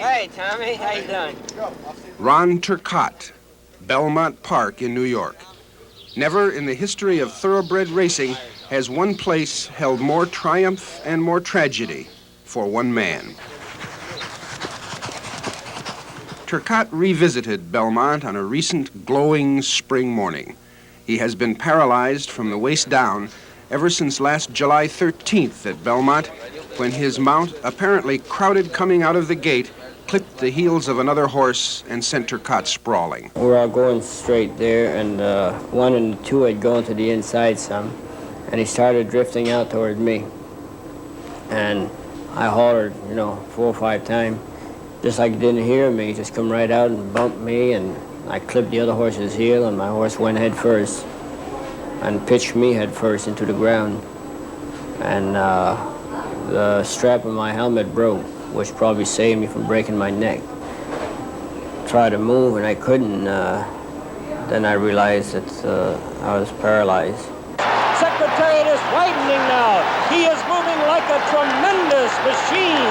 Hey, Tommy, how you doing? Ron Turcotte, Belmont Park in New York. Never in the history of thoroughbred racing has one place held more triumph and more tragedy for one man. Turcotte revisited Belmont on a recent glowing spring morning. He has been paralyzed from the waist down ever since last July 13th at Belmont, when his mount, apparently crowded coming out of the gate, clipped the heels of another horse and sent Turcotte sprawling. We were all going straight there, and one and two had gone to the inside some, and he started drifting out toward me. And I hollered, 4 or 5 times. Just like he didn't hear me, he just come right out and bumped me, and I clipped the other horse's heel, and my horse went head first and pitched me head first into the ground. And the strap of my helmet broke, which probably saved me from breaking my neck. Tried to move, and I couldn't. Then I realized that I was paralyzed. Secretariat is widening now. He is moving like a tremendous machine.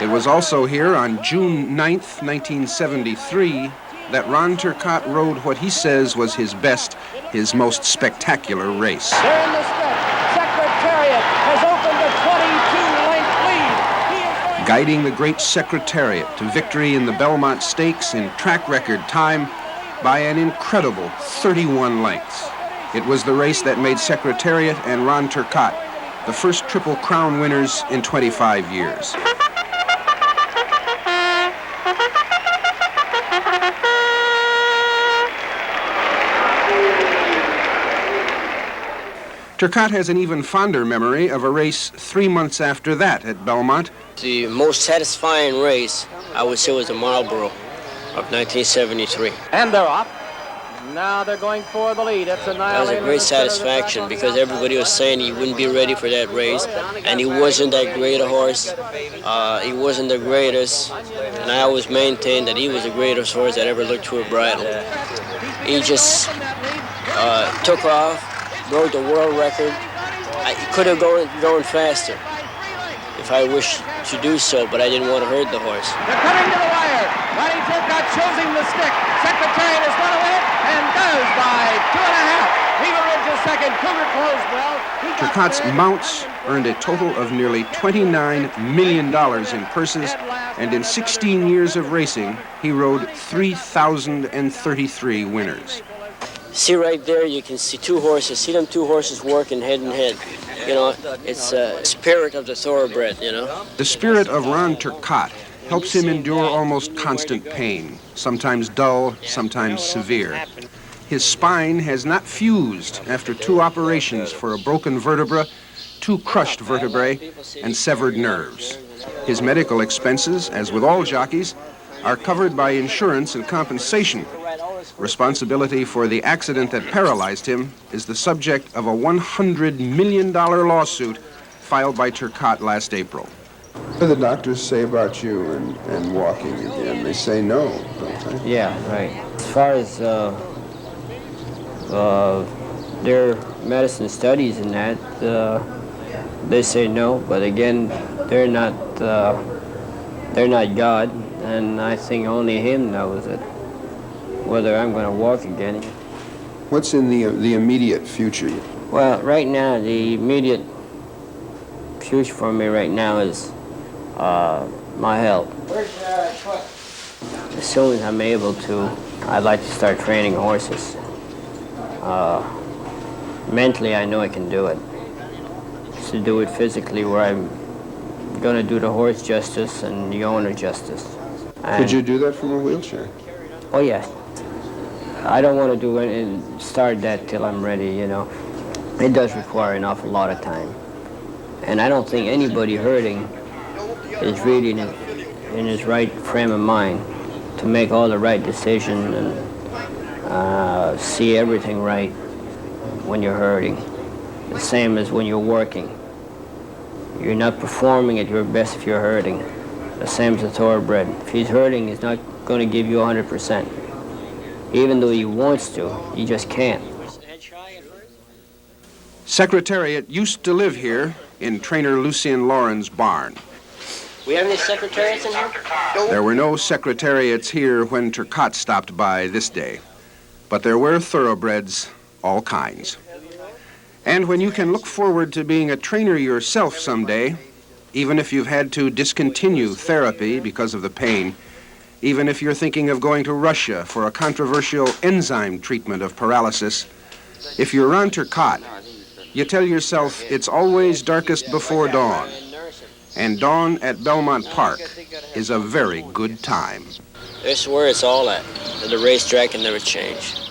It was also here on June 9th, 1973, that Ron Turcotte rode what he says was his best, his most spectacular race. They're in the stretch. Secretariat has opened a 22-length lead. Guiding the great Secretariat to victory in the Belmont Stakes in track record time by an incredible 31 lengths. It was the race that made Secretariat and Ron Turcotte the first Triple Crown winners in 25 years. Turcotte has an even fonder memory of a race 3 months after that at Belmont. The most satisfying race, I would say, was the Marlboro of 1973. And they're up. Now they're going for the lead. It's That was a great satisfaction because everybody was saying he wouldn't be ready for that race, and he wasn't that great a horse. He wasn't the greatest, and I always maintained that he was the greatest horse that ever looked to a bridle. He just took off, broke the world record. I could have gone faster if I wished to do so, but I didn't want to hurt the horse. They're coming to the wire. Ronnie Turcotte shows him the stick. Secretariat is going to win it and does by 2.5. Beaver Ridge is second. Cougar closed well. Turcotte's mounts earned a total of nearly $29 million in purses, and in 16 years of racing, he rode 3,033 winners. See right there, you can see 2 horses. See them 2 horses working head and head. It's a spirit of the thoroughbred, The spirit of Ron Turcotte helps him endure almost constant pain, sometimes dull, sometimes severe. His spine has not fused after 2 operations for a broken vertebra, 2 crushed vertebrae, and severed nerves. His medical expenses, as with all jockeys, are covered by insurance and compensation. Responsibility for the accident that paralyzed him is the subject of a $100 million lawsuit filed by Turcotte last April. What do the doctors say about you and walking again? They say no, don't they? Yeah, right. As far as their medicine studies and that, they say no, but again, they're not God, and I think only Him knows it, whether I'm going to walk again. What's in the immediate future? Well, right now, the immediate future for me right now is my health. As soon as I'm able to, I'd like to start training horses. Mentally, I know I can do it. Just to do it physically, where I'm going to do the horse justice and the owner justice. Could you do that from a wheelchair? Oh, yes. I don't want to do it and start that till I'm ready, It does require an awful lot of time. And I don't think anybody hurting is really in his right frame of mind to make all the right decisions and see everything right when you're hurting. The same as when you're working. You're not performing at your best if you're hurting. The same as a thoroughbred. If he's hurting, he's not going to give you 100%. Even though he wants to, he just can't. Secretariat used to live here in trainer Lucien Lauren's barn. We have any secretariats in here? There were no secretariats here when Turcotte stopped by this day, but there were thoroughbreds, all kinds. And when you can look forward to being a trainer yourself someday, even if you've had to discontinue therapy because of the pain, even if you're thinking of going to Russia for a controversial enzyme treatment of paralysis, if you're Ron Turcotte, you tell yourself it's always darkest before dawn. And dawn at Belmont Park is a very good time. This is where it's all at. The racetrack can never change.